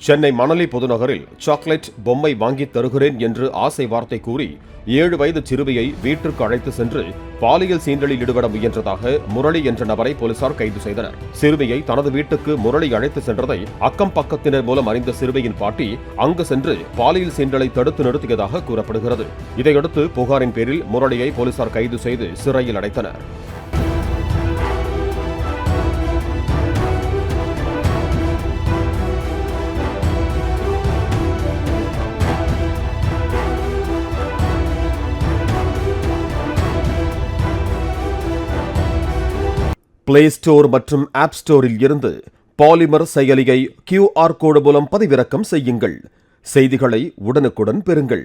Chennai Manali புதுநகரில் chocolate பொம்மை வாங்கித் தருகிறேன் என்று ஆசை வார்த்தை கூறி 7 வயது சிறுமியை வீட்டிற்கு அழைத்து சென்று பாலியல் சீண்டலில் ஈடுபட முயன்றதாக முரளி என்ற நபரை போலீசார் கைது செய்தனர். சிறுமியை தனது வீட்டுக்கு முரளி அழைத்து சென்றதை அக்கம் பக்கத்தினர் மூலம் அறிந்த சிறுமியின் பாட்டி அங்கு சென்று பாலியல் சீண்டலை தடுத்து நிறுத்தியதாக கூறப்படுகிறது. இதையடுத்து புகாரின் பேரில் முரளியை போலீசார் கைது செய்து சிறையில் அடைத்தனர். பிளே ஸ்டோர் மற்றும் ஆப் ஸ்டோரில் இருந்து பாலிமர் செயலியை QR கோடு மூலம் பதிவிறக்கம் செய்யுங்கள். செய்திகளை உடனுக்குடன் பெறுங்கள்.